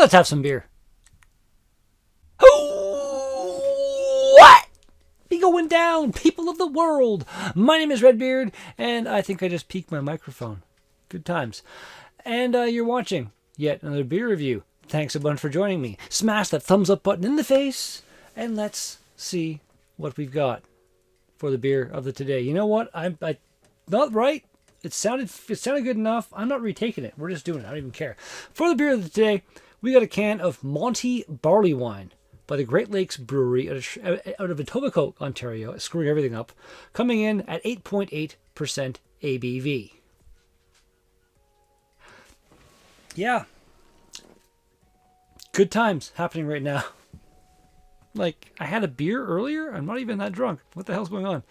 let's have some beer. What? Be going down, people of the world. My name is Redbeard, and I think I just peaked my microphone. Good times. And you're watching yet another beer review. Thanks a bunch for joining me. Smash that thumbs up button in the face, and let's see what we've got for the beer of the today. You know what? I not right. It sounded good enough. I'm not retaking it. We're just doing it. I don't even care. For the beer of the today, we got a can of Monty Barley wine by the Great Lakes Brewery out of Etobicoke, Ontario, screwing everything up, coming in at 8.8% ABV. Yeah. Good times happening right now. Like, I had a beer earlier. I'm not even that drunk. What the hell's going on?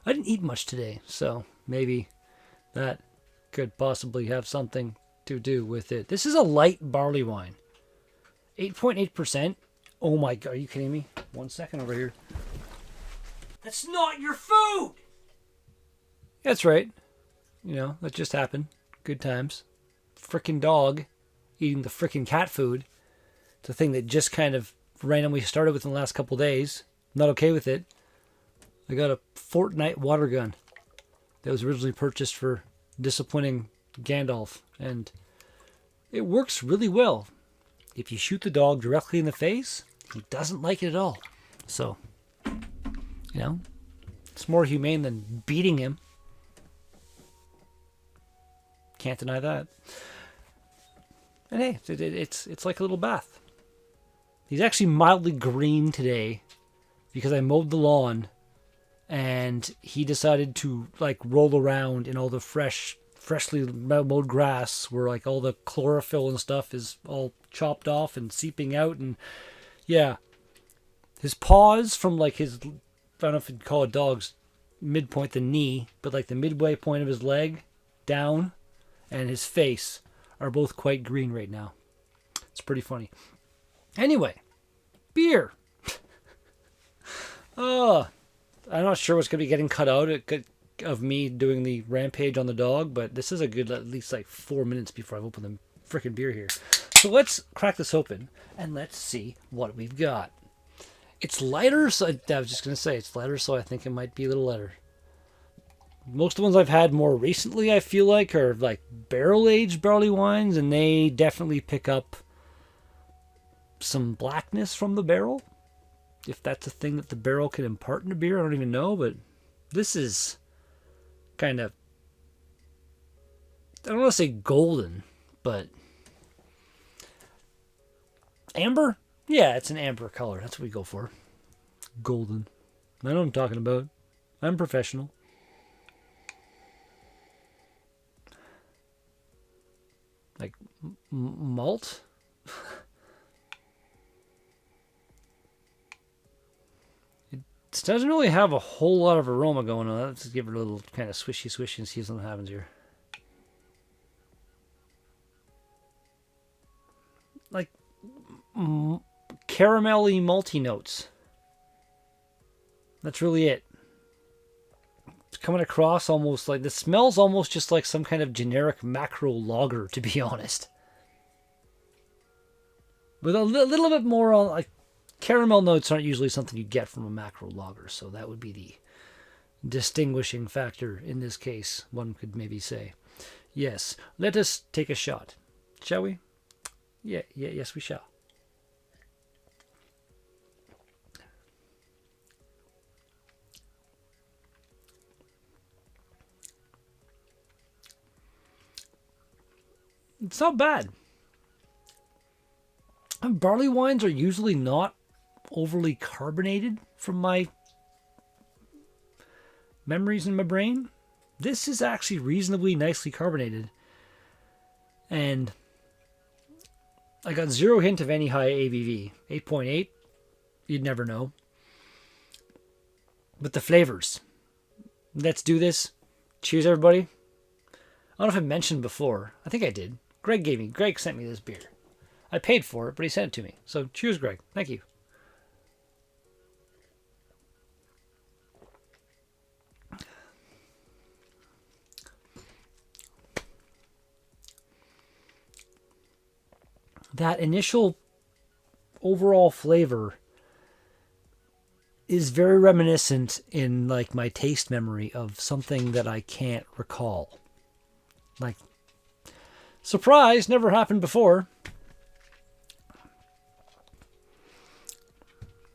I didn't eat much today, so maybe that could possibly have something to do with it. This is a light barley wine. 8.8%. Oh my God, are you kidding me? 1 second over here. That's not your food! That's right. You know, that just happened. Good times. Frickin' dog eating the frickin' cat food. It's a thing that just kind of randomly started within the last couple days. I'm not okay with it. I got a Fortnite water gun that was originally purchased for disciplining Gandalf, and it works really well. If you shoot the dog directly in the face, he doesn't like it at all. So, you know, it's more humane than beating him. Can't deny that. And hey, it's like a little bath. He's actually mildly green today because I mowed the lawn and he decided to like roll around in all the freshly mowed grass where like all the chlorophyll and stuff is all chopped off and seeping out. And yeah, his paws from like his, I don't know if you'd call it dog's midpoint, the knee, but like the midway point of his leg down and his face are both quite green right now. It's pretty funny. Anyway, beer. I'm not sure what's going to be getting cut out of me doing the rampage on the dog, but this is a good at least like 4 minutes before I open the frickin' beer here. So let's crack this open and let's see what we've got. It's lighter, so I was just going to say it's lighter, so I think it might be a little lighter. Most of the ones I've had more recently, I feel like, are like barrel-aged barley wines, and they definitely pick up some blackness from the barrel. If that's a thing that the barrel can impart in a beer, I don't even know, but this is kind of, I don't want to say golden, but amber? Yeah, it's an amber color. That's what we go for. Golden. I know what I'm talking about. I'm professional. Like malt? It doesn't really have a whole lot of aroma going on. Let's just give it a little kind of swishy and see what happens here. Like caramelly malty notes. That's really it. It's coming across almost like, the smell's almost just like some kind of generic macro lager, to be honest. With a little bit more on, like, caramel notes aren't usually something you get from a macro lager, so that would be the distinguishing factor in this case, one could maybe say. Yes, let us take a shot, shall we? Yes, we shall. It's not bad. Barley wines are usually not overly carbonated from my memories in my brain. This is actually reasonably nicely carbonated. And I got zero hint of any high ABV. 8.8, you'd never know. But the flavors. Let's do this. Cheers, everybody. I don't know if I mentioned before. I think I did. Greg sent me this beer. I paid for it, but he sent it to me. So cheers, Greg. Thank you. that initial overall flavor is very reminiscent in like my taste memory of something that I can't recall. Like, surprise, never happened before.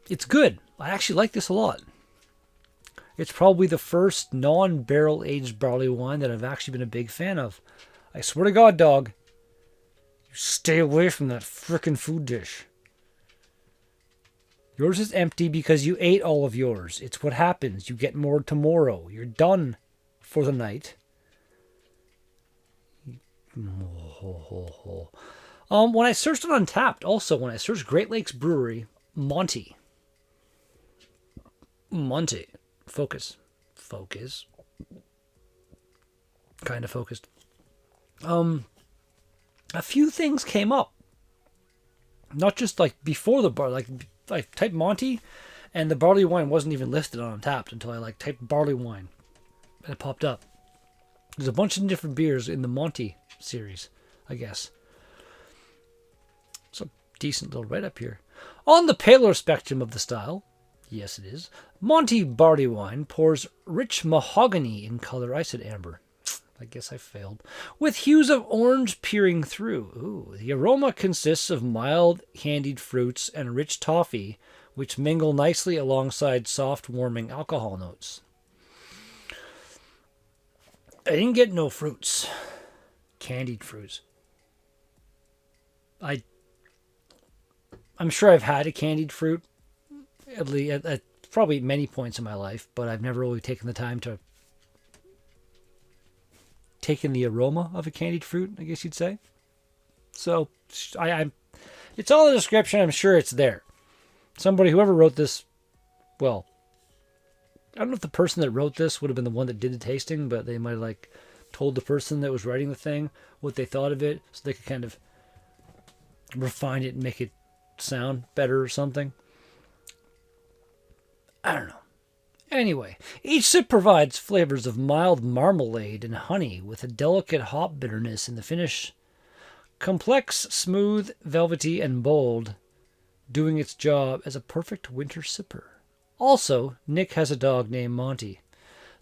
It's good. I actually like this a lot. It's probably the first non-barrel aged barley wine that I've actually been a big fan of. I swear to God, dog, you stay away from that frickin' food dish. Yours is empty because you ate all of yours. It's what happens. You get more tomorrow. You're done for the night. When I searched it on Untappd, also when I searched Great Lakes Brewery, Monty. Focus. Kind of focused. A few things came up. Not just like before the bar, like I typed Monty, and the barley wine wasn't even listed on Untappd until I like typed barley wine, and it popped up. There's a bunch of different beers in the Monty series, I guess. It's a decent little write-up here. On the paler spectrum of the style, yes it is, Monty barley wine pours rich mahogany in color. I said amber. I guess I failed. With hues of orange peering through. Ooh, the aroma consists of mild candied fruits and rich toffee, which mingle nicely alongside soft, warming alcohol notes. I didn't get no fruits. Candied fruits. I'm sure I've had a candied fruit at least at probably many points in my life, but I've never really taken the time to taken the aroma of a candied fruit, I guess you'd say. So it's all in the description. I'm sure it's there. Whoever wrote this, well, I don't know if the person that wrote this would have been the one that did the tasting, but they might have like told the person that was writing the thing what they thought of it, so they could kind of refine it and make it sound better or something. I don't know. Anyway, each sip provides flavors of mild marmalade and honey with a delicate hop bitterness in the finish. Complex, smooth, velvety, and bold, doing its job as a perfect winter sipper. Also, Nick has a dog named Monty.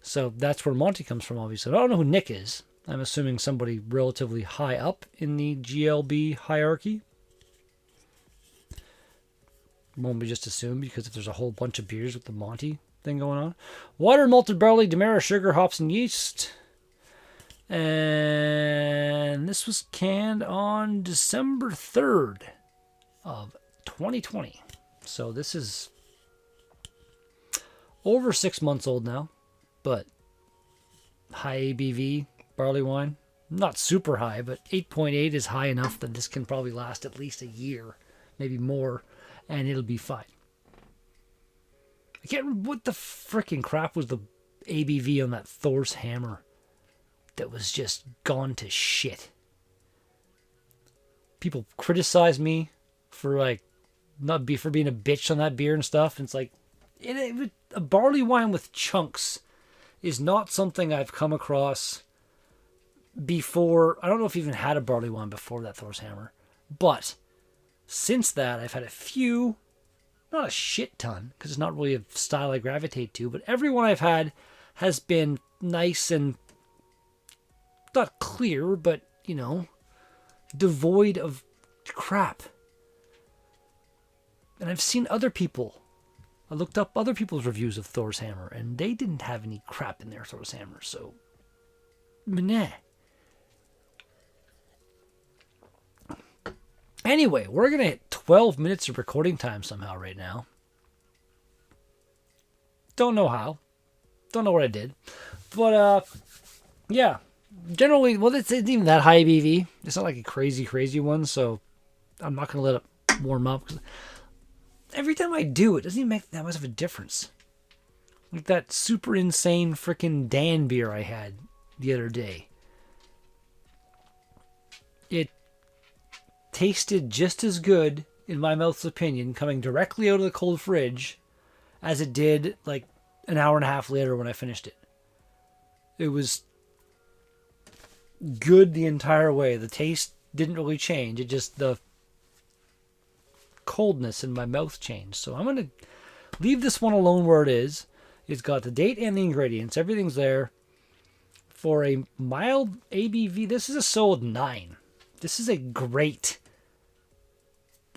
So that's where Monty comes from, obviously. I don't know who Nick is. I'm assuming somebody relatively high up in the GLB hierarchy. Won't we just assume, because if there's a whole bunch of beers with the Monty thing going on. Water, malted barley, demerara, sugar, hops, and yeast. And this was canned on December 3rd of 2020. So this is over 6 months old now, but high ABV barley wine. Not super high, but 8.8 is high enough that this can probably last at least a year, maybe more, and it'll be fine. I can't remember what the freaking crap was the ABV on that Thor's hammer that was just gone to shit. People criticize me for for being a bitch on that beer and stuff. And it's like, a barley wine with chunks is not something I've come across before. I don't know if I've even had a barley wine before that Thor's hammer, but since that I've had a few. Not a shit ton, because it's not really a style I gravitate to, but every one I've had has been nice and not clear, but, devoid of crap. And I've seen other people. I looked up other people's reviews of Thor's hammer, and they didn't have any crap in their Thor's hammer, so nah. Anyway, we're going to hit 12 minutes of recording time somehow right now. Don't know how. Don't know what I did. But, yeah. Generally, well, it's not even that high ABV. It's not like a crazy one, so I'm not going to let it warm up. Every time I do, it doesn't even make that much of a difference. Like that super insane freaking Dan beer I had the other day. It tasted just as good, in my mouth's opinion, coming directly out of the cold fridge as it did like an hour and a half later when I finished it. It was good the entire way. The taste didn't really change. It just, the coldness in my mouth change. So I'm going to leave this one alone where it is. It's got the date and the ingredients. Everything's there. For a mild ABV, this is a solid 9. This is a great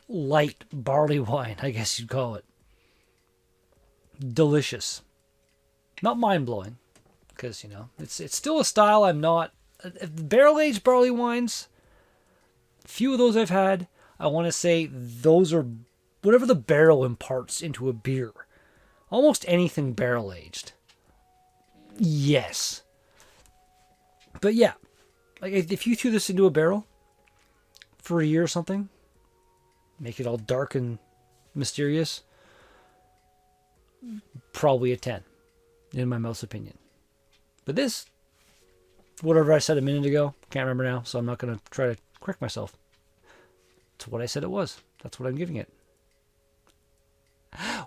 light barley wine, I guess you'd call it. Delicious. Not mind-blowing, because, it's still a style I'm not... Barrel-aged barley wines, few of those I've had, I want to say those are whatever the barrel imparts into a beer. Almost anything barrel-aged. Yes. But yeah, like if you threw this into a barrel for a year or something, make it all dark and mysterious, probably a 10, in my most opinion. But this, whatever I said a minute ago, can't remember now, so I'm not going to try to correct myself. It's what I said it was. That's what I'm giving it.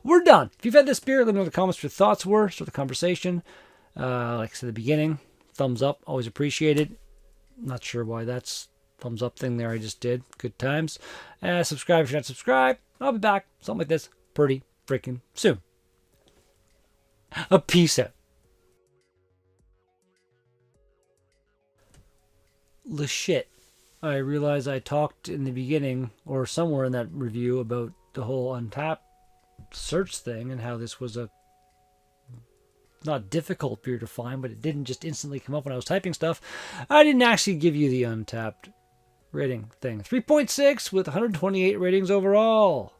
We're done. If you've had this beer, let me know in the comments what your thoughts were. Start the conversation. Like I said at the beginning, thumbs up, always appreciated. Not sure why that's thumbs up thing there I just did. Good times. Subscribe if you're not subscribed. I'll be back, something like this, pretty freaking soon. A peace out. Le shit. I realize I talked in the beginning, or somewhere in that review, about the whole Untappd search thing and how this was a not difficult beer to find, but it didn't just instantly come up when I was typing stuff. I didn't actually give you the Untappd rating thing. 3.6 with 128 ratings overall.